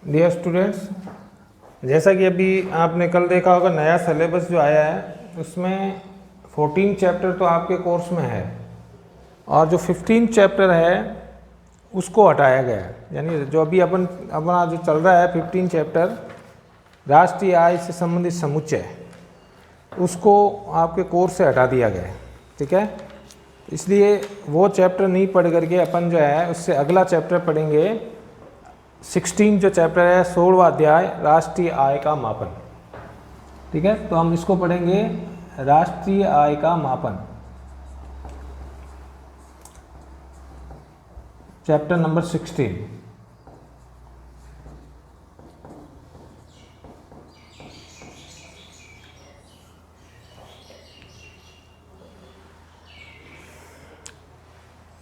Dear students, जैसा कि अभी आपने कल देखा होगा नया सिलेबस जो आया है उसमें 14 चैप्टर तो आपके कोर्स में है और जो 15 चैप्टर है उसको हटाया गया है। यानी जो अभी अपना जो चल रहा है 15 चैप्टर राष्ट्रीय आय से संबंधित समुच्चय, उसको आपके कोर्स से हटा दिया गया है। ठीक है, इसलिए वो चैप्टर नहीं पढ़ करके अपन जो है उससे अगला चैप्टर पढ़ेंगे 16 जो चैप्टर है 16वां अध्याय राष्ट्रीय आय का मापन। ठीक है, तो हम इसको पढ़ेंगे राष्ट्रीय आय का मापन, चैप्टर नंबर 16।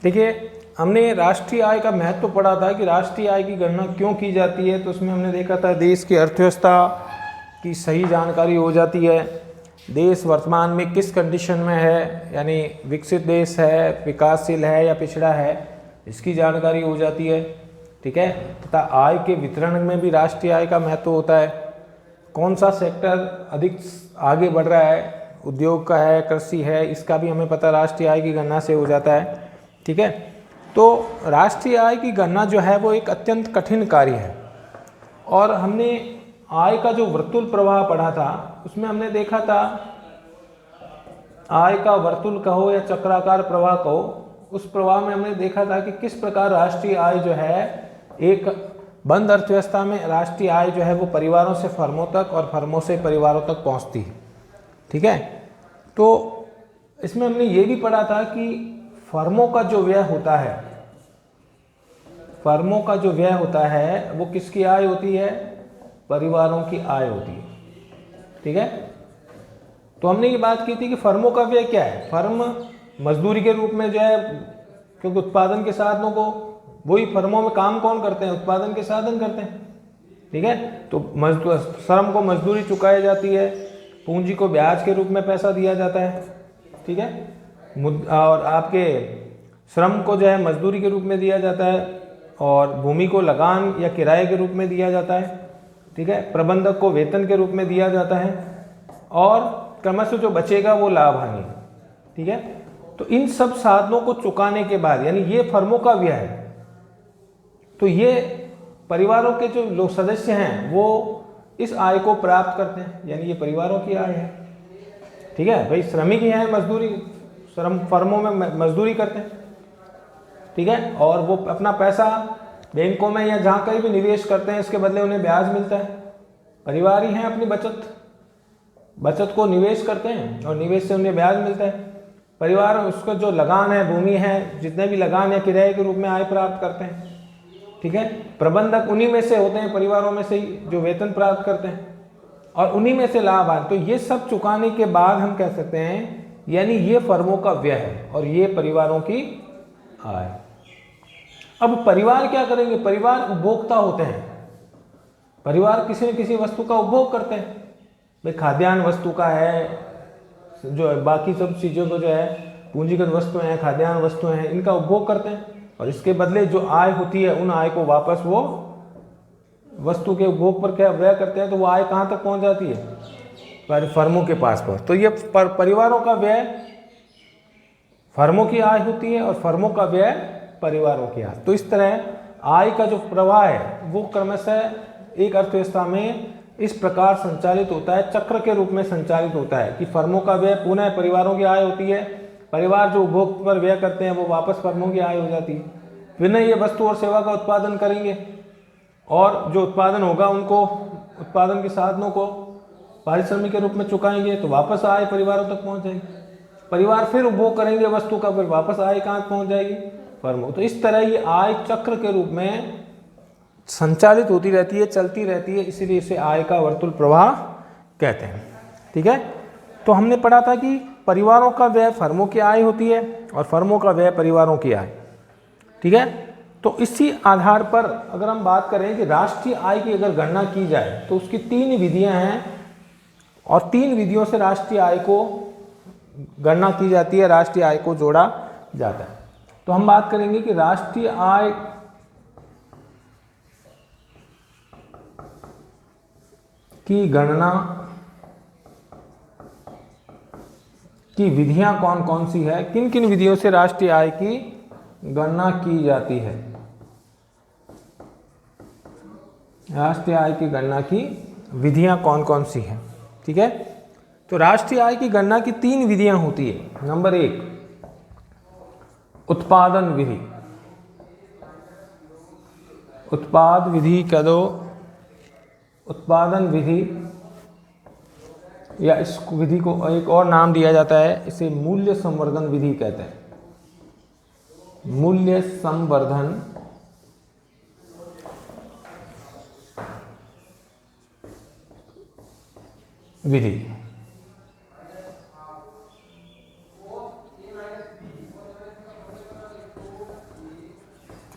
देखिए, हमने राष्ट्रीय आय का महत्व पढ़ा था कि राष्ट्रीय आय की गणना क्यों की जाती है। तो उसमें हमने देखा था देश की अर्थव्यवस्था की सही जानकारी हो जाती है, देश वर्तमान में किस कंडीशन में है, यानी विकसित देश है, विकासशील है या पिछड़ा है, इसकी जानकारी हो जाती है। ठीक है, तथा आय के वितरण में भी राष्ट्रीय आय का महत्व होता है। कौन सा सेक्टर अधिक आगे बढ़ रहा है, उद्योग का है, कृषि है, इसका भी हमें पता राष्ट्रीय आय की गणना से हो जाता है। ठीक है, तो राष्ट्रीय आय की गणना जो है वो एक अत्यंत कठिन कार्य है। और हमने आय का जो वर्तुल प्रवाह पढ़ा था उसमें हमने देखा था आय का वर्तुल कहो या चक्राकार प्रवाह कहो, उस प्रवाह में हमने देखा था कि किस प्रकार राष्ट्रीय आय जो है एक बंद अर्थव्यवस्था में राष्ट्रीय आय जो है वो परिवारों से फर्मों तक और फर्मों से परिवारों तक पहुंचती है। ठीक है, तो इसमें हमने ये भी पढ़ा था कि फर्मों का जो व्यय होता है, फर्मों का जो व्यय होता है वो किसकी आय होती है? परिवारों की आय होती है। ठीक है, तो हमने ये बात की थी कि फर्मों का व्यय क्या है। फर्म मजदूरी के रूप में जो है, क्योंकि उत्पादन के साधनों को, वही फर्मों में काम कौन करते हैं? उत्पादन के साधन करते हैं। ठीक है, तो श्रम को मजदूरी चुकाई जाती है, पूंजी को ब्याज के रूप में पैसा दिया जाता है। ठीक है, और आपके श्रम को जो है मजदूरी के रूप में दिया जाता है और भूमि को लगान या किराए के रूप में दिया जाता है। ठीक है, प्रबंधक को वेतन के रूप में दिया जाता है और क्रमशः जो बचेगा वो लाभ हानि। ठीक है, तो इन सब साधनों को चुकाने के बाद, यानी ये फर्मों का व्यय है, तो ये परिवारों के जो लोग सदस्य हैं वो इस आय को प्राप्त करते हैं, यानी ये परिवारों की आय है। ठीक है भाई, श्रमिक ही हैं, मजदूरी, श्रम फर्मों में मजदूरी करते हैं। ठीक है, और वो अपना पैसा बैंकों में या जहाँ कहीं भी निवेश करते हैं, इसके बदले उन्हें ब्याज मिलता है। परिवार ही हैं, अपनी बचत को निवेश करते हैं और निवेश से उन्हें ब्याज मिलता है। परिवार उसका जो लगान है, भूमि है, जितने भी लगान या किराए के रूप में आय प्राप्त करते हैं। ठीक है, प्रबंधक उन्हीं में से होते हैं, परिवारों में से ही, जो वेतन प्राप्त करते हैं और उन्हीं में से लाभ आए। तो ये सब चुकाने के बाद हम कह सकते हैं, यानी ये फर्मों का व्यय है और ये परिवारों की आय। अब परिवार क्या करेंगे? परिवार उपभोक्ता होते हैं। परिवार किसी न किसी वस्तु का उपभोग करते हैं। भाई खाद्यान्न वस्तु का है, जो बाकी सब चीज़ों को जो है पूंजीगत वस्तुएं हैं, खाद्यान्न वस्तुएं हैं, इनका उपभोग करते हैं और इसके बदले जो आय होती है उन आय को वापस वो वस्तु के उपभोग पर क्या व्यय करते हैं। तो वो आय कहाँ तक पहुँच जाती है? फर्मों के पास पहुँच। तो ये परिवारों का व्यय फर्मों की आय होती है और फर्मों का व्यय परिवारों की आय। तो इस तरह आय का जो प्रवाह है वो क्रमशः एक अर्थव्यवस्था में इस प्रकार संचालित होता है, चक्र के रूप में संचालित होता है कि फर्मों का व्यय पुनः परिवारों की आय होती है, परिवार जो उपभोग पर व्यय करते हैं वो वापस फर्मों की आय हो जाती है। फिर ये वस्तु और सेवा का उत्पादन करेंगे और जो उत्पादन होगा उनको, उत्पादन के साधनों को पारिश्रमिक के रूप में चुकाएंगे, तो वापस आय परिवारों तक पहुँच जाएगी। परिवार फिर उपभोग करेंगे वस्तु का, फिर वापस आय कहाँ पहुँच जाएगी? फर्मों। तो इस तरह ये आय चक्र के रूप में संचालित होती रहती है, चलती रहती है, इसीलिए इसे आय का वर्तुल प्रवाह कहते हैं। ठीक है, तो हमने पढ़ा था कि परिवारों का व्यय फर्मों की आय होती है और फर्मों का व्यय परिवारों की आय। ठीक है, तो इसी आधार पर अगर हम बात करें कि राष्ट्रीय आय की अगर गणना की जाए तो उसकी 3 विधियां हैं और 3 विधियों से राष्ट्रीय आय को गणना की जाती है, राष्ट्रीय आय को जोड़ा जाता है। तो हम बात करेंगे कि राष्ट्रीय आय की गणना की विधियां कौन कौन सी है, किन किन विधियों से राष्ट्रीय आय की गणना की जाती है। राष्ट्रीय आय की गणना की विधियां कौन कौन सी हैं, ठीक है। तो राष्ट्रीय आय की गणना की 3 विधियां होती है। नंबर 1 उत्पादन विधि, उत्पाद विधि कह दो, उत्पादन विधि, या इस विधि को एक और नाम दिया जाता है, इसे मूल्य संवर्धन विधि कहते हैं। मूल्य संवर्धन विधि।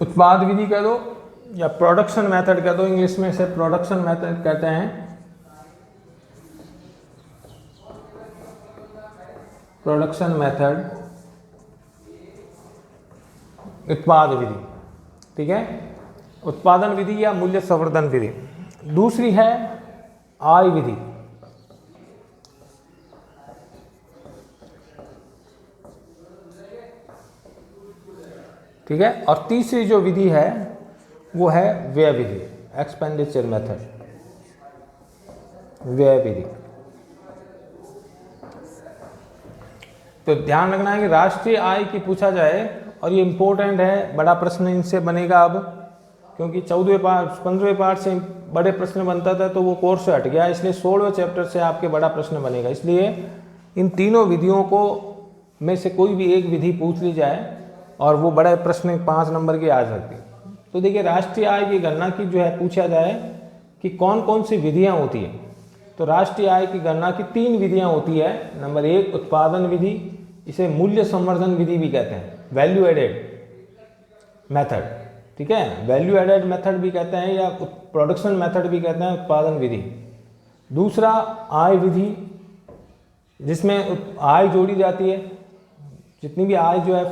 उत्पाद विधि कह दो या प्रोडक्शन मेथड कह दो, इंग्लिश में इसे प्रोडक्शन मेथड कहते हैं। प्रोडक्शन मेथड, उत्पाद विधि, ठीक है, उत्पादन विधि या मूल्य संवर्धन विधि। दूसरी है आय विधि, ठीक है, और तीसरी जो विधि है वो है व्यय विधि, एक्सपेंडिचर मेथड, व्यय विधि। तो ध्यान रखना है कि राष्ट्रीय आय की पूछा जाए, और ये इंपॉर्टेंट है, बड़ा प्रश्न इनसे बनेगा अब, क्योंकि 14वें पार्ट 15वें पार्ट से बड़े प्रश्न बनता था तो वो कोर्स से हट गया, इसलिए 16वें चैप्टर से आपके बड़ा प्रश्न बनेगा। इसलिए इन तीनों विधियों को में से कोई भी एक विधि पूछ ली जाए और वो बड़े प्रश्न 5 नंबर के आ सकते हैं। तो देखिए राष्ट्रीय आय की गणना की जो है पूछा जाए कि कौन कौन सी विधियाँ होती हैं, तो राष्ट्रीय आय की गणना की 3 विधियाँ होती है। नंबर 1 उत्पादन विधि, इसे मूल्य संवर्धन विधि भी कहते हैं, वैल्यू एडेड मेथड, ठीक है, वैल्यू एडेड मेथड भी कहते हैं या प्रोडक्शन मेथड भी कहते हैं, उत्पादन विधि। दूसरा आय विधि, जिसमें आय जोड़ी जाती है, जितनी भी आय जो है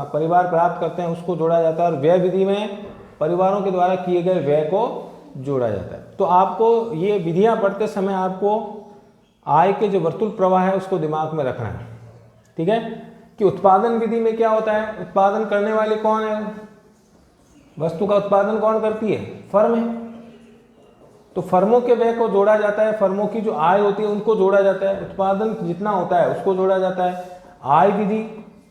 परिवार प्राप्त करते हैं उसको जोड़ा जाता है, और व्यय विधि में परिवारों के द्वारा किए गए व्यय को जोड़ा जाता है। तो आपको ये विधियां पढ़ते समय आपको आय के जो वर्तुल प्रवाह है उसको दिमाग में रखना है, ठीक है, कि उत्पादन विधि में क्या होता है, उत्पादन करने वाले कौन है, वस्तु का उत्पादन कौन करती है, फर्म है, तो फर्मों के व्यय को जोड़ा जाता है, फर्मों की जो आय होती है उनको जोड़ा जाता है, उत्पादन जितना होता है उसको जोड़ा जाता है। आय विधि,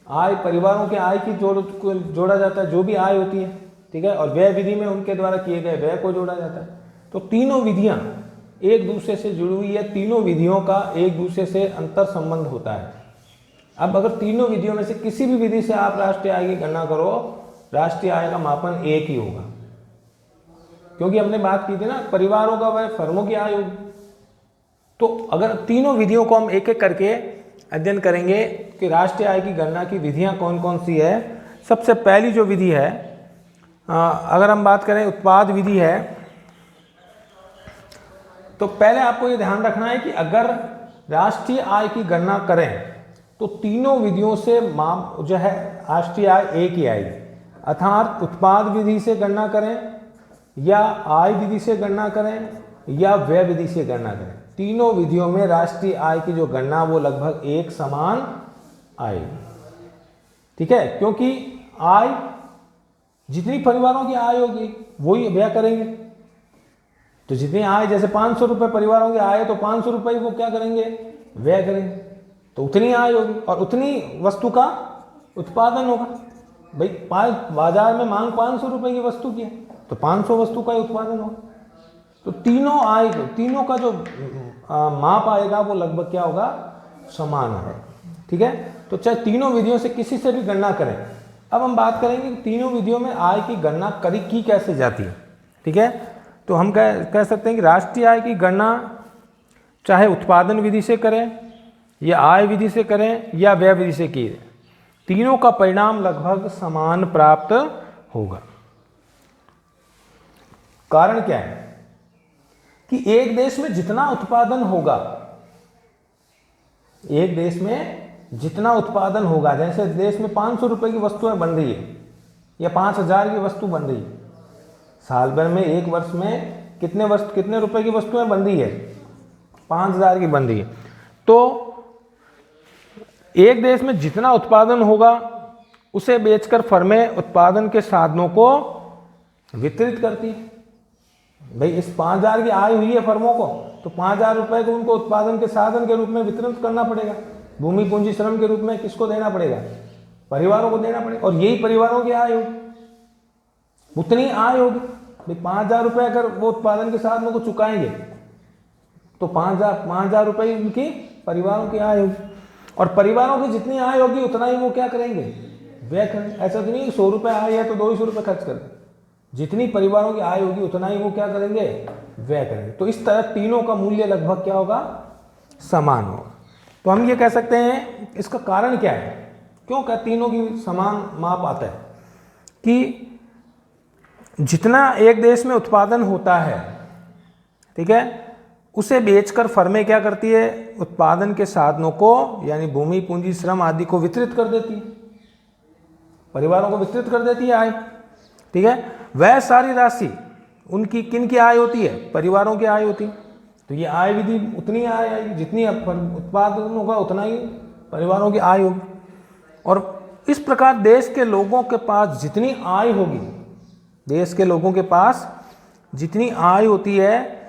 आय परिवारों के आय की जोड़ा जाता है, जो भी आय होती है, ठीक है, और व्यय विधि में उनके द्वारा किए गए व्यय को जोड़ा जाता है। तो तीनों विधियां एक दूसरे से जुड़ी हुई है, तीनों विधियों का एक दूसरे से अंतर संबंध होता है। अब अगर तीनों विधियों में से किसी भी विधि से आप राष्ट्रीय आय की गणना करो, राष्ट्रीय आय का मापन एक ही होगा, क्योंकि हमने बात की थी ना परिवारों का व्यय, फर्मों की आय होगी। तो अगर तीनों विधियों को हम एक एक करके अध्ययन करेंगे कि राष्ट्रीय आय की गणना की विधियां कौन कौन सी है। सबसे पहली जो विधि है, अगर हम बात करें उत्पाद विधि है, तो पहले आपको ये ध्यान रखना है कि अगर राष्ट्रीय आय की गणना करें तो तीनों विधियों से माप जो है राष्ट्रीय आय एक ही आएगी, अर्थात उत्पाद विधि से गणना करें या आय विधि से गणना करें या व्यय विधि से गणना करें, तीनों विधियों में राष्ट्रीय आय की जो गणना वो लगभग एक समान आएगी, ठीक है, क्योंकि आय जितनी परिवारों की आय होगी वही व्यय करेंगे। तो जितनी आय, जैसे 500 रुपये परिवारों की आय है तो 500 रुपये वो क्या करेंगे, व्यय करेंगे, तो उतनी आय होगी और उतनी वस्तु का उत्पादन होगा। भाई बाजार में मांग 500 रुपये की वस्तु की है तो 500 वस्तु का ही उत्पादन होगा। तो तीनों आय, तीनों का जो माप आएगा वो लगभग क्या होगा, समान होगा, ठीक है। तो चाहे तीनों विधियों से किसी से भी गणना करें। अब हम बात करेंगे कि तीनों विधियों में आय की गणना की कैसे जाती है, ठीक है। तो हम कह सकते हैं कि राष्ट्रीय आय की गणना चाहे उत्पादन विधि से करें या आय विधि से करें या व्यय विधि से की, तीनों का परिणाम लगभग समान प्राप्त होगा। कारण क्या है कि एक देश में जितना उत्पादन होगा, एक देश में जितना उत्पादन होगा, जैसे देश में 500 रुपये की वस्तुएं बन रही है या 5000 की वस्तु बन रही है, साल भर में एक वर्ष में कितने रुपए की वस्तुएं बन रही है, 5,000 की बन रही है। तो एक देश में जितना उत्पादन होगा उसे बेचकर फर्में उत्पादन के साधनों को वितरित करती है। भाई इस 5,000 की आय हुई है फर्मों को, तो 5,000 रुपए को उनको उत्पादन के साधन के रूप में वितरित करना पड़ेगा। भूमि पूंजी श्रम के रूप में किसको देना पड़ेगा? परिवारों को देना पड़ेगा। और यही परिवारों की आय होगी, उतनी आय होगी। भाई 5,000 रुपये अगर वो उत्पादन के साधनों को चुकाएंगे तो 5,000 रुपये उनकी परिवारों की आय होगी। और परिवारों की जितनी आय होगी उतना ही वो क्या करेंगे? व्यय करेंगे। ऐसा तो नहीं 100 रुपये आय है तो 200 रुपये खर्च करें। जितनी परिवारों की आय होगी उतना ही वो क्या करेंगे? व्यय करेंगे। तो इस तरह तीनों का मूल्य लगभग क्या होगा? समान होगा। तो हम ये कह सकते हैं इसका कारण क्या है, क्यों क्या तीनों की समान माप आता है कि जितना एक देश में उत्पादन होता है, ठीक है, उसे बेचकर फर्में क्या करती है? उत्पादन के साधनों को यानी भूमि पूंजी श्रम आदि को वितरित कर देती है, परिवारों को वितरित कर देती है आय, ठीक है। वह सारी राशि उनकी किन की आय होती है? परिवारों की आय होती है। तो ये आय विधि उतनी आय आएगी जितनी उत्पादन होगा उतना ही परिवारों की आय होगी। और इस प्रकार देश के लोगों के पास जितनी आय होगी, देश के लोगों के पास जितनी आय होती है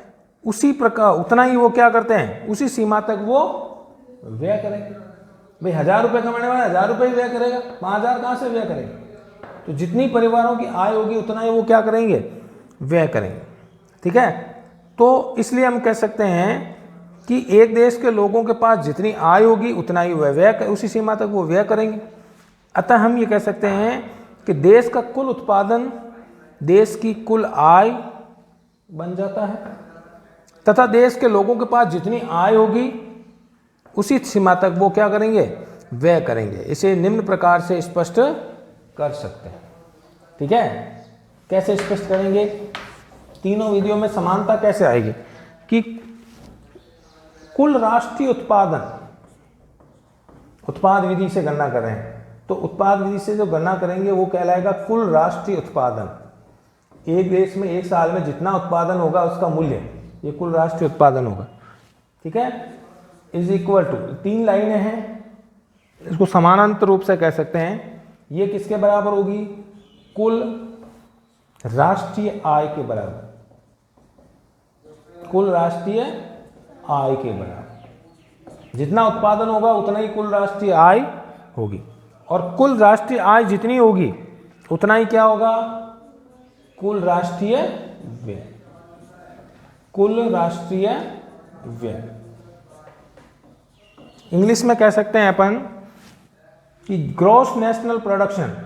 उसी प्रकार उतना ही वो क्या करते हैं? उसी सीमा तक वो व्यय करेंगे। भाई 1,000 रुपये कमाने वाला 1,000 रुपये ही व्यय करेगा, 5,000 कहाँ से व्यय करेगा? तो जितनी परिवारों की आय होगी उतना ही वो क्या करेंगे? व्यय करेंगे, ठीक है। तो इसलिए हम कह सकते हैं कि एक देश के लोगों के पास जितनी आय होगी उतना ही वह व्यय, उसी सीमा तक वो व्यय करेंगे। अतः हम ये कह सकते हैं कि देश का कुल उत्पादन देश की कुल आय बन जाता है तथा देश के लोगों के पास जितनी आय होगी उसी सीमा तक वो क्या करेंगे? व्यय करेंगे। इसे निम्न प्रकार से स्पष्ट कर सकते हैं, ठीक है। कैसे स्पष्ट करेंगे? तीनों विधियों में समानता कैसे आएगी कि कुल राष्ट्रीय उत्पादन उत्पाद विधि से गणना कर रहे हैं, तो उत्पाद विधि से जो गणना करेंगे वो कहलाएगा कुल राष्ट्रीय उत्पादन। एक देश में एक साल में जितना उत्पादन होगा उसका मूल्य, ये कुल राष्ट्रीय उत्पादन होगा, ठीक है। इज इक्वल टू, 3 लाइनें हैं, इसको समानांतर रूप से कह सकते हैं। ये किसके बराबर होगी? कुल राष्ट्रीय आय के बराबर, कुल राष्ट्रीय आय के बराबर। जितना उत्पादन होगा उतना ही कुल राष्ट्रीय आय होगी। और कुल राष्ट्रीय आय जितनी होगी उतना ही क्या होगा? कुल राष्ट्रीय व्यय, कुल राष्ट्रीय व्यय। इंग्लिश में कह सकते हैं अपन कि gross national production,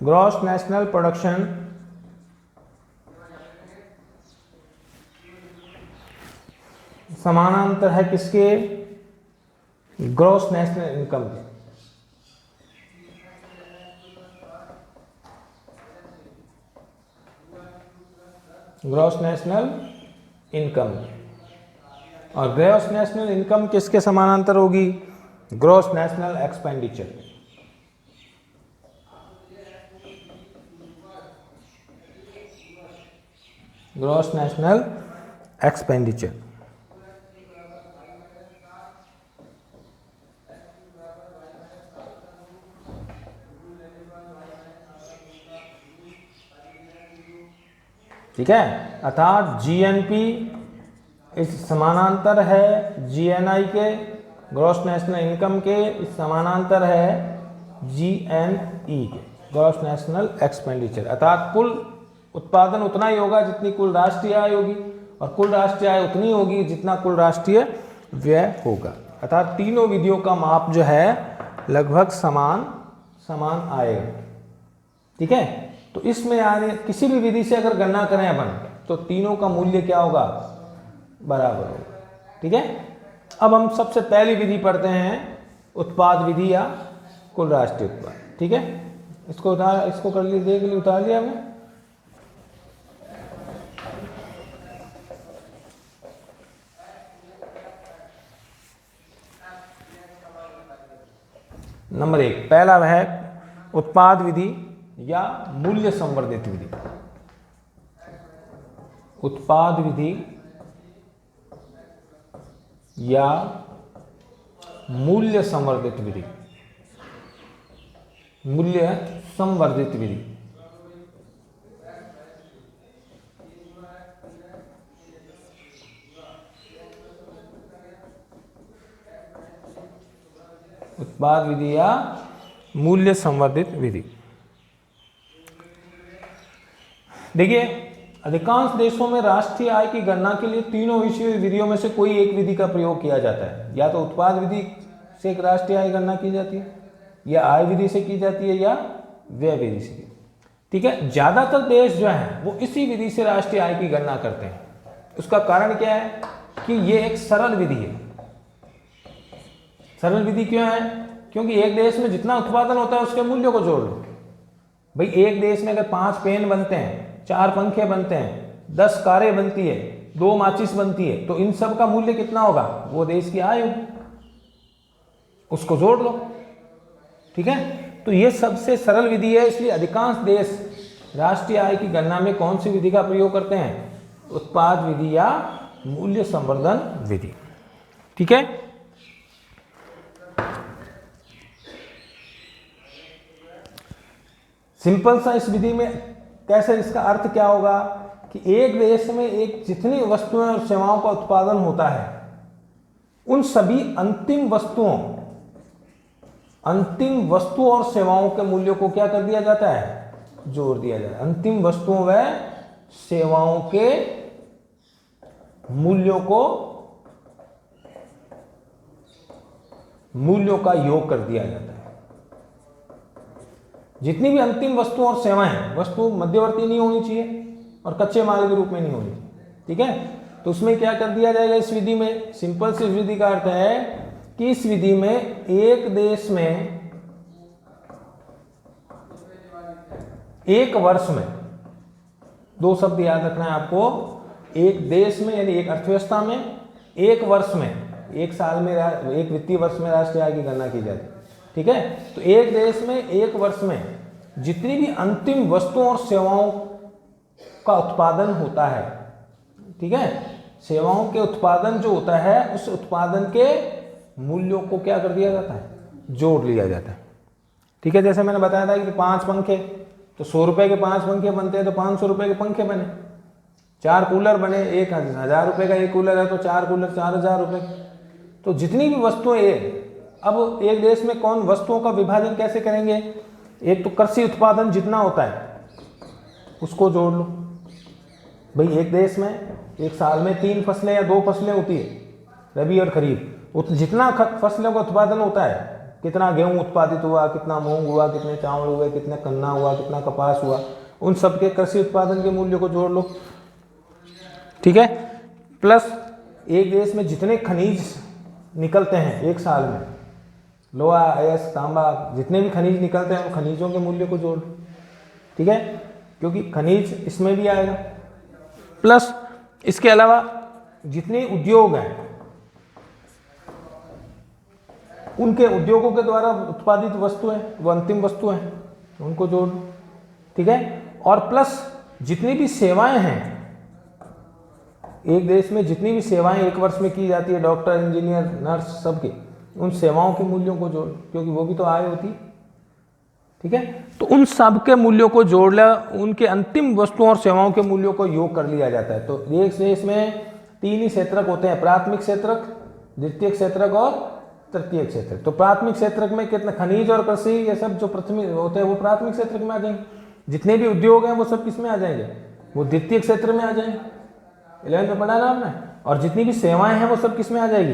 gross national production समानांतर है किसके? ग्रॉस नेशनल इनकम के। ग्रॉस नेशनल इनकम, और ग्रॉस नेशनल इनकम किसके समानांतर होगी? Gross national expenditure. Gross national expenditure. ठीक है, अर्थात जीएनपी इस समानांतर है जीएनआई के, ग्रॉस नेशनल इनकम के इस समानांतर है जीएनई के, ग्रॉस नेशनल एक्सपेंडिचर। अर्थात कुल उत्पादन उतना ही होगा जितनी कुल राष्ट्रीय आय होगी, और कुल राष्ट्रीय आय उतनी होगी जितना कुल राष्ट्रीय व्यय होगा। अर्थात तीनों विधियों का माप जो है लगभग समान आएगा, ठीक है। तो इसमें यानी किसी भी विधि से अगर गणना करें अपन तो तीनों का मूल्य क्या होगा? बराबर होगा, ठीक है। अब हम सबसे पहली विधि पढ़ते हैं उत्पाद विधि या कुल राष्ट्रीय उत्पाद, ठीक है। इसको कर लीजिए, के लिए उतार लिया हमने। नंबर 1 पहला वह उत्पाद विधि या मूल्य संवर्धित विधि। उत्पाद विधि या मूल्य संवर्धित विधि, मूल्य संवर्धित विधि। उत्पाद विधि या मूल्य संवर्धित विधि। देखिए, अधिकांश देशों में राष्ट्रीय आय की गणना के लिए तीनों विधियों में से कोई एक विधि का प्रयोग किया जाता है। या तो उत्पाद विधि से एक राष्ट्रीय आय गणना की जाती है, या आय विधि से की जाती है, या व्यय विधि से। ठीक है, ज्यादातर देश जो है वो इसी विधि से राष्ट्रीय आय की गणना करते हैं। उसका कारण क्या है कि ये एक सरल विधि है। सरल विधि क्यों है? क्योंकि एक देश में जितना उत्पादन होता है उसके मूल्य को जोड़ लो। भाई, एक देश में अगर 5 पेन बनते हैं, 4 पंखे बनते हैं, 10 कारें बनती है, 2 माचिस बनती है, तो इन सब का मूल्य कितना होगा? वो देश की आय होगी, उसको जोड़ लो। ठीक है, तो ये सबसे सरल विधि है। इसलिए अधिकांश देश राष्ट्रीय आय की गणना में कौन सी विधि का प्रयोग करते हैं? उत्पाद विधि या मूल्य संवर्धन विधि। ठीक है, सिंपल सा इस विधि में कैसे, इसका अर्थ क्या होगा कि एक देश में एक जितनी वस्तुएं और सेवाओं का उत्पादन होता है, उन सभी अंतिम वस्तुओं और सेवाओं के मूल्यों को क्या कर दिया जाता है? जोड़ दिया जाता है। अंतिम वस्तुओं व सेवाओं के मूल्यों का योग कर दिया जाता है। जितनी भी अंतिम वस्तुओं और सेवाएं हैं, वस्तु मध्यवर्ती नहीं होनी चाहिए और कच्चे माल के रूप में नहीं होनी चाहिए। ठीक है, तो उसमें क्या कर दिया जाएगा इस विधि में? सिंपल सी विधि का अर्थ है कि इस विधि में एक देश में, एक वर्ष में, 2 शब्द याद रखना है आपको। एक देश में यानी एक अर्थव्यवस्था में, एक वर्ष में, एक साल में, एक वित्तीय वर्ष में राष्ट्रीय आय की गणना की जाती है। ठीक है, तो एक देश में एक वर्ष में जितनी भी अंतिम वस्तुओं और सेवाओं का उत्पादन होता है, ठीक है, सेवाओं के उत्पादन जो होता है, उस उत्पादन के मूल्यों को क्या कर दिया जाता है? जोड़ लिया जाता है। ठीक है, जैसे मैंने बताया था कि 5 पंखे, तो 100 रुपए के 5 पंखे बनते हैं, तो 500 रुपए के पंखे बने। 4 कूलर बने, 1000 रुपए का एक कूलर है, तो 4 कूलर 4000 रुपए। तो जितनी भी वस्तुएं, अब एक देश में कौन वस्तुओं का विभाजन कैसे करेंगे? एक तो कृषि उत्पादन जितना होता है उसको जोड़ लो। भाई, एक देश में एक साल में 3 फसलें या 2 फसलें होती है, रबी और खरीफ। जितना फसलों का उत्पादन होता है, कितना गेहूं उत्पादित हुआ, कितना मूंग हुआ, कितने चावल हुए, कितना गन्ना हुआ, कितना कपास हुआ, उन सब के कृषि उत्पादन के मूल्य को जोड़ लो। ठीक है, प्लस एक देश में जितने खनिज निकलते हैं एक साल में, लोहा, अयस्क, तांबा, जितने भी खनिज निकलते हैं उन खनिजों के मूल्य को जोड़। ठीक है, क्योंकि खनिज इसमें भी आएगा। प्लस इसके अलावा जितने उद्योग हैं, उनके उद्योगों के द्वारा उत्पादित वस्तुएं, वो अंतिम वस्तुएं, उनको जोड़। ठीक है, और प्लस जितनी भी सेवाएं हैं, एक देश में जितनी भी सेवाएं एक वर्ष में की जाती है, डॉक्टर, इंजीनियर, नर्स, सबके, उन सेवाओं के मूल्यों को जोड़, क्योंकि वो भी तो आय होती है। ठीक है, तो उन सब के मूल्यों को जोड़ लिया, उनके अंतिम वस्तुओं और सेवाओं के मूल्यों को योग कर लिया जाता है। तो एक देश में 3 ही क्षेत्रक होते हैं, प्राथमिक क्षेत्रक, द्वितीय क्षेत्रक और तृतीय क्षेत्रक। तो प्राथमिक क्षेत्रक में कितना खनिज और कृषि, ये सब जो प्राथमिक होते हैं वो प्राथमिक क्षेत्रक में आ जाएंगे। जितने भी उद्योग हैं वो सब किस में आ जाएंगे? वो द्वितीय क्षेत्र में आ जाएंगे। 11th में पढ़ा ना आपने। और जितनी भी सेवाएं हैं वो सब किस में आ जाएगी?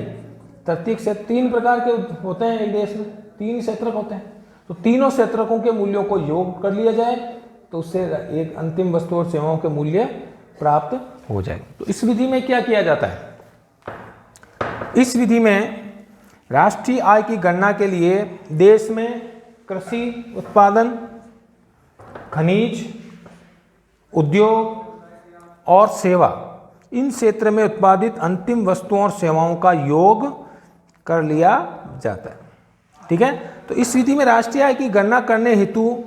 तृतीय क्षेत्र। 3 प्रकार के होते हैं एक देश में, 3 ही क्षेत्रक होते हैं। तो तीनों क्षेत्रकों के मूल्यों को योग कर लिया जाए तो उससे एक अंतिम वस्तु और सेवाओं के मूल्य प्राप्त हो जाए। तो इस विधि में क्या किया जाता है? इस विधि में राष्ट्रीय आय की गणना के लिए देश में कृषि उत्पादन, खनिज, उद्योग और सेवा, इन क्षेत्र में उत्पादित अंतिम वस्तुओं और सेवाओं का योग कर लिया जाता है। ठीक है, तो इस विधि में राष्ट्रीय आय की गणना करने हेतु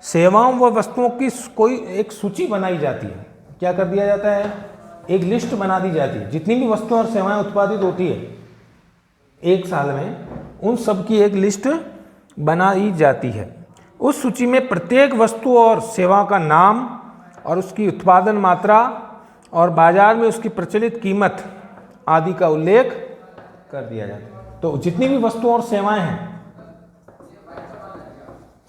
सेवाओं व वस्तुओं की कोई एक सूची बनाई जाती है। क्या कर दिया जाता है? एक लिस्ट बना दी जाती है, जितनी भी वस्तुएं और सेवाएं उत्पादित होती है एक साल में, उन सब की एक लिस्ट बनाई जाती है। उस सूची में प्रत्येक वस्तु और सेवा का नाम और उसकी उत्पादन मात्रा और बाजार में उसकी प्रचलित कीमत आदि का उल्लेख कर दिया जाता है। तो जितनी भी वस्तु और सेवाएं हैं,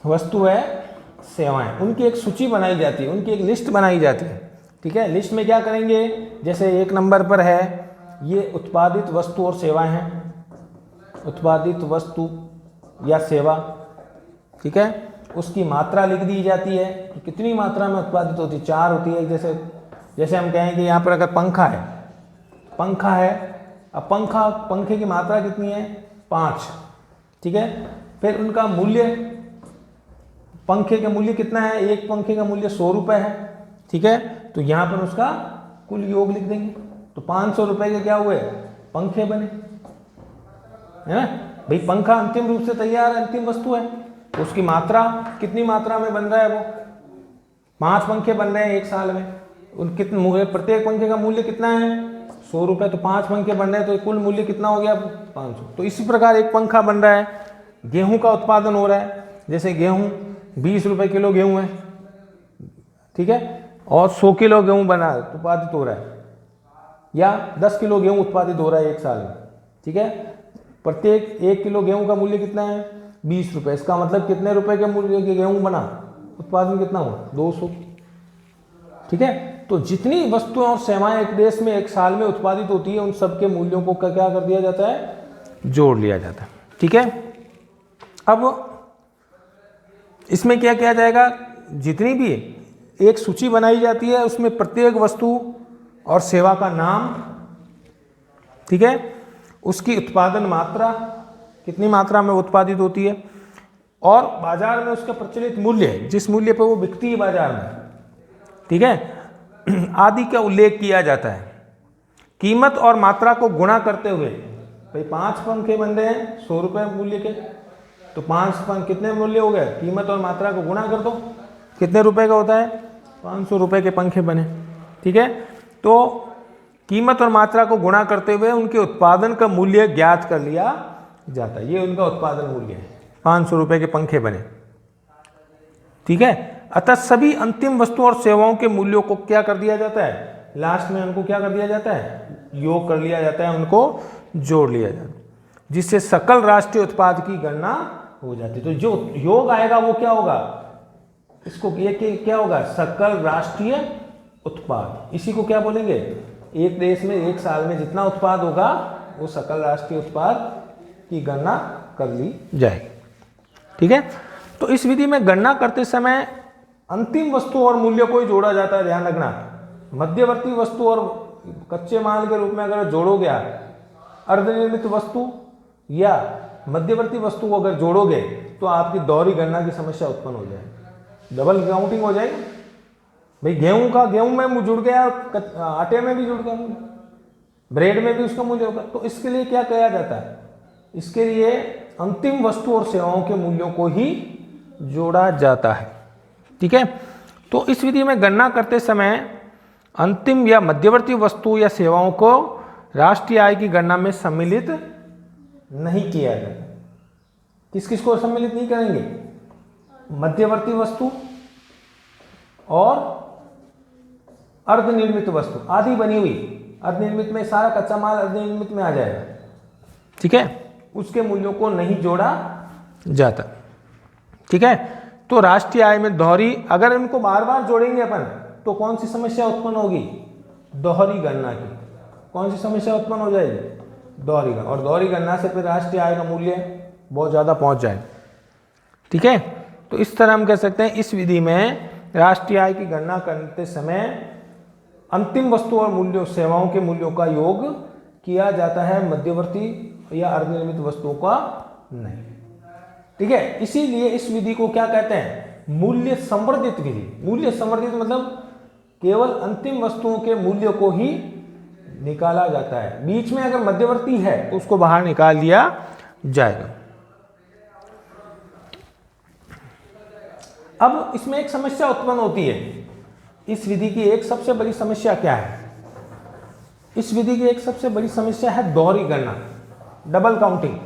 वस्तु है सेवाएं, उनकी एक सूची बनाई जाती है, उनकी एक लिस्ट बनाई जाती है। ठीक है, लिस्ट में क्या करेंगे, जैसे 1 नंबर पर है ये उत्पादित वस्तु और सेवाएं हैं, उत्पादित वस्तु या सेवा। ठीक है, उसकी मात्रा लिख दी जाती है कि कितनी मात्रा में उत्पादित होती है, 4 होती है। जैसे हम कहें कि यहाँ पर अगर पंखा है, अब पंखे की मात्रा कितनी है, 5। ठीक है, फिर उनका मूल्य, पंखे का मूल्य कितना है, एक पंखे का मूल्य 100 रुपये है। ठीक है, तो यहाँ पर उसका कुल योग लिख देंगे, तो 500 रुपये के क्या हुए, पंखे बने, है ना भाई। पंखा अंतिम रूप से तैयार है, अंतिम वस्तु है, तो उसकी मात्रा कितनी मात्रा में बन रहा है, वो 5 पंखे बन रहे हैं एक साल में। उन कितने, प्रत्येक पंखे का मूल्य कितना है, 100 रुपये, तो 5 पंखे बन रहे हैं, तो कुल मूल्य कितना हो गया, 500। तो इसी प्रकार एक पंखा बन रहा है। गेहूं का उत्पादन हो रहा है, जैसे गेहूं 20 रुपये किलो गेहूं है, ठीक है, और 100 किलो गेहूं बना उत्पादित हो रहा है, या 10 किलो गेहूं उत्पादित हो रहा है एक साल में। ठीक है, प्रत्येक 1 किलो गेहूं का मूल्य कितना है, 20 रुपये। इसका मतलब कितने रुपए के मूल्य के गेहूं बना, उत्पादन कितना हुआ, 200। ठीक है, तो जितनी वस्तुएं और सेवाएं एक देश में एक साल में उत्पादित होती है, उन सब के मूल्यों को क्या कर दिया जाता है, जोड़ लिया जाता है। ठीक है, अब इसमें क्या किया जाएगा, जितनी भी एक सूची बनाई जाती है, उसमें प्रत्येक वस्तु और सेवा का नाम, ठीक है, उसकी उत्पादन मात्रा, कितनी मात्रा में उत्पादित होती है, और बाजार में उसका प्रचलित मूल्य, जिस मूल्य पर वो बिकती है बाजार में, ठीक है, आदि का उल्लेख किया जाता है। कीमत और मात्रा को गुणा करते हुए, भाई 5 पंखे बन रहे हैं 100 रुपये मूल्य के, तो 5 पंखे कितने मूल्य हो गए, कीमत और मात्रा को गुणा कर दो, कितने रुपए का होता है, 500 रुपये के पंखे बने। ठीक है, तो कीमत और मात्रा को गुणा करते हुए उनके उत्पादन का मूल्य ज्ञात कर लिया जाता है। ये उनका उत्पादन मूल्य है, 500 रुपये के पंखे बने। ठीक है, अतः सभी अंतिम वस्तुओं और सेवाओं के मूल्यों को क्या कर दिया जाता है, लास्ट में उनको क्या कर दिया जाता है, योग कर लिया जाता है, उनको जोड़ लिया जाता है, जिससे सकल राष्ट्रीय उत्पाद की गणना हो जाती है। तो जो योग आएगा वो क्या होगा, इसको ये क्या होगा, सकल राष्ट्रीय उत्पाद। इसी को क्या बोलेंगे, एक देश में एक साल में जितना उत्पाद होगा वो सकल राष्ट्रीय उत्पाद की गणना कर ली जाएगी। ठीक है, तो इस विधि में गणना करते समय अंतिम वस्तु और मूल्य को ही जोड़ा जाता है, ध्यान रखना। मध्यवर्ती वस्तु और कच्चे माल के रूप में अगर जोड़ोगे, अर्धनिर्मित वस्तु या मध्यवर्ती वस्तु को अगर जोड़ोगे तो आपकी दोहरी गणना की समस्या उत्पन्न हो जाएगी, डबल काउंटिंग हो जाएगी। भाई गेहूं में जुड़ गया, आटे में भी जुड़ गया, ब्रेड में भी उसका मूल्य होगा। तो इसके लिए क्या किया जाता है, इसके लिए अंतिम वस्तु और सेवाओं के मूल्यों को ही जोड़ा जाता है। ठीक है, तो इस विधि में गणना करते समय अंतिम या मध्यवर्ती वस्तु या सेवाओं को राष्ट्रीय आय की गणना में सम्मिलित नहीं किया जाता। किस किस को सम्मिलित नहीं करेंगे, मध्यवर्ती वस्तु और अर्धनिर्मित वस्तु, आधी बनी हुई, अर्धनिर्मित में सारा कच्चा माल अर्धनिर्मित में आ जाएगा। ठीक है, उसके मूल्यों को नहीं जोड़ा जाता। ठीक है, तो राष्ट्रीय आय में दोहरी, अगर इनको बार बार जोड़ेंगे अपन तो कौन सी समस्या उत्पन्न होगी, दोहरी गणना की। कौन सी समस्या उत्पन्न हो जाएगी, दोहरी गणना, और दोहरी गणना से फिर राष्ट्रीय आय का मूल्य बहुत ज़्यादा पहुंच जाएगा। ठीक है, तो इस तरह हम कह सकते हैं इस विधि में राष्ट्रीय आय की गणना करते समय अंतिम वस्तु और मूल्यों, सेवाओं के मूल्यों का योग किया जाता है, मध्यवर्ती या अर्धनिर्मित वस्तुओं का नहीं। ठीक है, इसीलिए इस विधि को क्या कहते हैं, मूल्य संवर्धित विधि। मूल्य संवर्धित मतलब केवल अंतिम वस्तुओं के मूल्य को ही निकाला जाता है, बीच में अगर मध्यवर्ती है तो उसको बाहर निकाल दिया जाएगा। अब इसमें एक समस्या उत्पन्न होती है, इस विधि की एक सबसे बड़ी समस्या क्या है, इस विधि की एक सबसे बड़ी समस्या है दोहरी गणना, डबल काउंटिंग।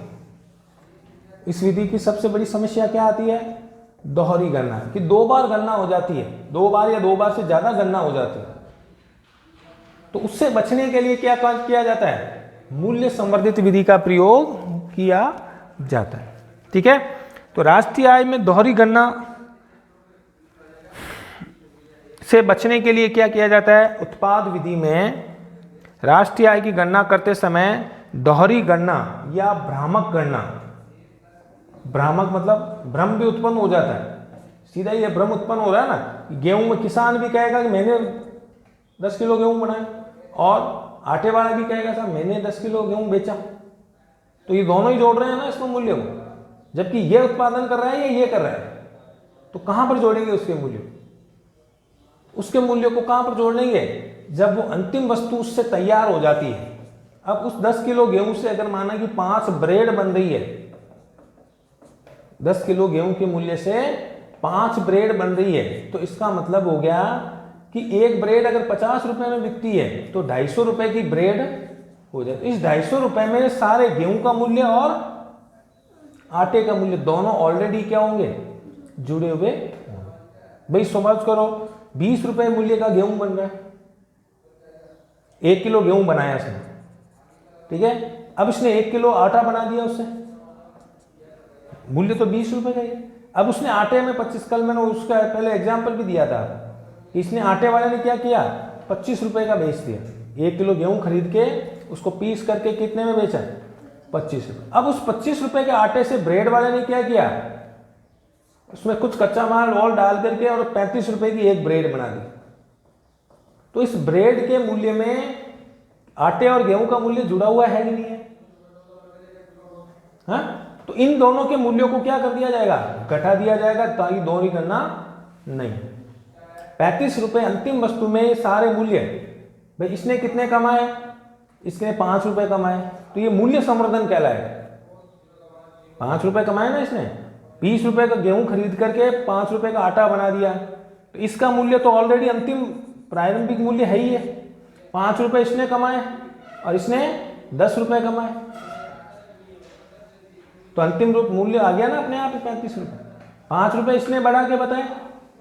इस विधि की सबसे बड़ी समस्या क्या आती है? दोहरी गणना, कि दो बार गणना हो जाती है, दो बार या दो बार से ज्यादा गणना हो जाती है। तो उससे बचने के लिए क्या किया जाता है? मूल्य संवर्धित विधि का प्रयोग किया जाता है। ठीक है, तो राष्ट्रीय आय में दोहरी गणना से बचने के लिए क्या किया जाता है? उत्पाद विधि में राष्ट्रीय आय की गणना करते समय दोहरी गणना या भ्रामक गणना, भ्रामक मतलब भ्रम भी उत्पन्न हो जाता है, सीधा ये भ्रम उत्पन्न हो रहा है ना। गेहूं में किसान भी कहेगा कि मैंने 10 किलो गेहूं बनाया, और आटे वाला भी कहेगा साहब मैंने 10 किलो गेहूं बेचा। तो ये दोनों ही जोड़ रहे हैं ना इसमें मूल्य को, जबकि ये उत्पादन कर रहा है या ये कर रहा है। तो कहां पर जोड़ेंगे उसके मूल्य? उसके मूल्य को कहां पर जोड़ेंगे? जब वो अंतिम वस्तु उससे तैयार हो जाती है। अब उस 10 किलो गेहूं से अगर माना कि 5 ब्रेड बन रही है, 10 किलो गेहूं के मूल्य से 5 ब्रेड बन रही है, तो इसका मतलब हो गया कि एक ब्रेड अगर 50 रुपए में बिकती है तो 250 रुपए की ब्रेड हो जाए। इस 250 रुपए में सारे गेहूं का मूल्य और आटे का मूल्य दोनों ऑलरेडी क्या होंगे? जुड़े हुए। भाई समझ करो 20 रुपए मूल्य का गेहूं बन रहा है, 1 किलो गेहूं बनाया इसने, ठीक है। अब इसने 1 किलो आटा बना दिया, उससे मूल्य तो 20 रुपए का ही है। अब उसने आटे में 25, कल मैंने उसका पहले एग्जाम्पल भी दिया था, इसने आटे वाले ने क्या किया? 25 रुपए का बेच दिया। 1 किलो गेहूं खरीद के उसको पीस करके कितने में बेचा? 25 रुपए। अब उस 25 रुपए के आटे से ब्रेड वाले ने क्या किया? उसमें कुछ कच्चा माल और डाल करके और 35 रुपए की एक ब्रेड बना दी। तो इस ब्रेड के मूल्य में आटे और गेहूं का मूल्य जुड़ा हुआ है कि नहीं है? हाँ? तो इन दोनों के मूल्यों को क्या कर दिया जाएगा? घटा दिया जाएगा, ताकि दोहरी गणना नहीं। 35 रुपए अंतिम वस्तु में सारे मूल्य, भाई इसने कितने कमाए? इसने 5 रुपए कमाए, तो ये मूल्य संवर्धन कहलाएगा। 5 रुपए कमाए ना इसने, 20 रुपए का गेहूं खरीद करके 5 रुपए का आटा बना दिया, तो इसका मूल्य तो ऑलरेडी अंतिम प्रारंभिक मूल्य है ही है। 5 रुपए इसने कमाए और इसने 10 रुपए कमाए, तो अंतिम रूप मूल्य आ गया ना अपने आप ही 35 रुपए। 5 रुपए इसने बढ़ा के बताए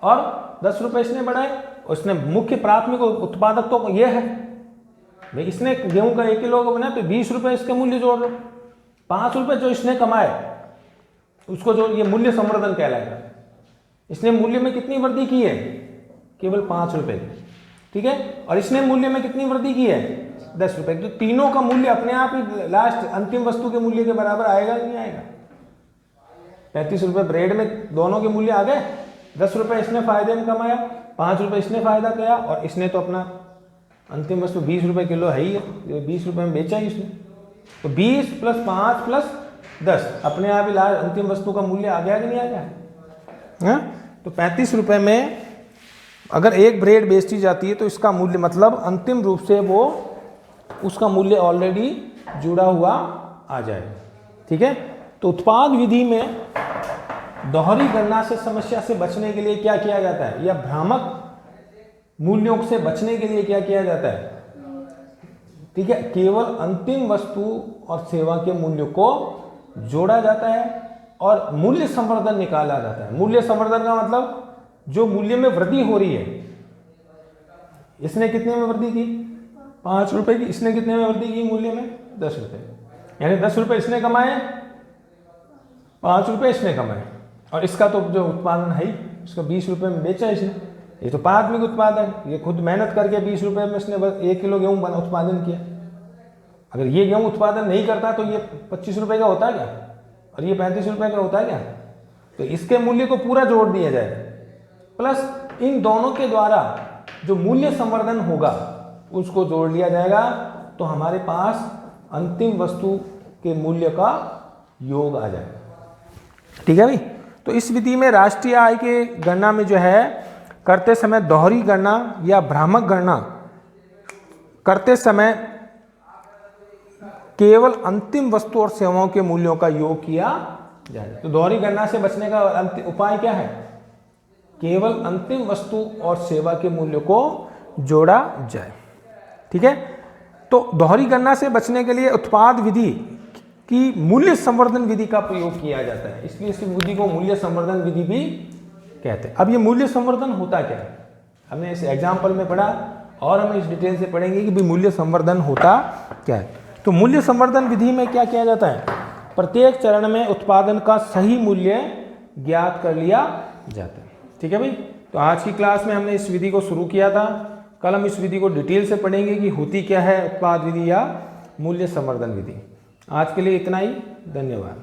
और 10 रुपए इसने बढ़ाए, और इसने मुख्य प्राथमिक उत्पादक तो ये है, भाई इसने गेहूं का 1 किलो का बनाया तो 20 रुपए इसके मूल्य जोड़ लो, 5 रुपए जो इसने कमाए उसको जो, ये मूल्य संवर्धन कहलाएगा। इसने मूल्य में कितनी वृद्धि की है? केवल 5 रुपए, ठीक है। और इसने मूल्य में कितनी वृद्धि की है? 10 रुपए। तो तीनों का मूल्य अपने आप ही लास्ट अंतिम वस्तु के मूल्य के बराबर आएगा कि नहीं आएगा? 35 रुपए ब्रेड में दोनों के मूल्य आ गए, 10 रुपए इसने फायदे में कमाया, 5 रुपए इसने फायदा किया, और इसने तो अपना अंतिम वस्तु 20 रुपए किलो है ही है, 20 रुपए में बेचा ही इसने। तो 20 + 5 + 10 अपने आप ही लास्ट अंतिम वस्तु का मूल्य आ गया कि नहीं आ गया? तो 35 रुपए में अगर एक ब्रेड बेची जाती है तो इसका मूल्य मतलब अंतिम रूप से वो उसका मूल्य ऑलरेडी जुड़ा हुआ आ जाएगा, ठीक है। तो उत्पाद विधि में दोहरी गणना से समस्या से बचने के लिए क्या किया जाता है, या भ्रामक मूल्यों से बचने के लिए क्या किया जाता है? ठीक है, केवल अंतिम वस्तु और सेवा के मूल्य को जोड़ा जाता है और मूल्य संवर्धन निकाला जाता है। मूल्य संवर्धन का मतलब जो मूल्य में वृद्धि हो रही है, इसने कितने में वृद्धि की? 5 रुपए की। इसने कितने में वृद्धि की मूल्य में? 10 रुपए। यानी 10 रुपए इसने कमाए, 5 रुपए इसने कमाए, और इसका तो जो उत्पादन है ही, इसको 20 रुपए में बेचा इसने। ये तो प्राथमिक उत्पादन, ये खुद मेहनत करके 20 रुपए में इसने 1 किलो गेहूं उत्पादन किया। अगर ये गेहूं उत्पादन नहीं करता तो ये 25 रुपए का होता है क्या, और ये 35 रुपए का होता है क्या? तो इसके मूल्य को पूरा जोड़ दिया जाए, प्लस इन दोनों के द्वारा जो मूल्य संवर्धन होगा उसको जोड़ लिया जाएगा, तो हमारे पास अंतिम वस्तु के मूल्य का योग आ जाएगा, ठीक है भाई। तो इस विधि में राष्ट्रीय आय के गणना में जो है करते समय दोहरी गणना या भ्रामक गणना करते समय केवल अंतिम वस्तु और सेवाओं के मूल्यों का योग किया जाए। तो दोहरी गणना से बचने का उपाय क्या है? केवल अंतिम वस्तु और सेवा के मूल्य को जोड़ा जाए, ठीक है। तो दोहरी गणना से बचने के लिए उत्पाद विधि की मूल्य संवर्धन विधि का प्रयोग किया जाता है, इसलिए इस विधि को मूल्य संवर्धन विधि भी कहते हैं। अब ये मूल्य संवर्धन होता क्या है, हमने इस एग्जाम्पल में पढ़ा और हम इस डिटेल से पढ़ेंगे कि भाई मूल्य संवर्धन होता क्या है। तो मूल्य संवर्धन विधि में क्या किया जाता है, प्रत्येक चरण में उत्पादन का सही मूल्य ज्ञात कर लिया जाता है। ठीक है भाई, तो आज की क्लास में हमने इस विधि को शुरू किया था, कल हम इस विधि को डिटेल से पढ़ेंगे कि होती क्या है उत्पाद विधि या मूल्य संवर्धन विधि। आज के लिए इतना ही, धन्यवाद।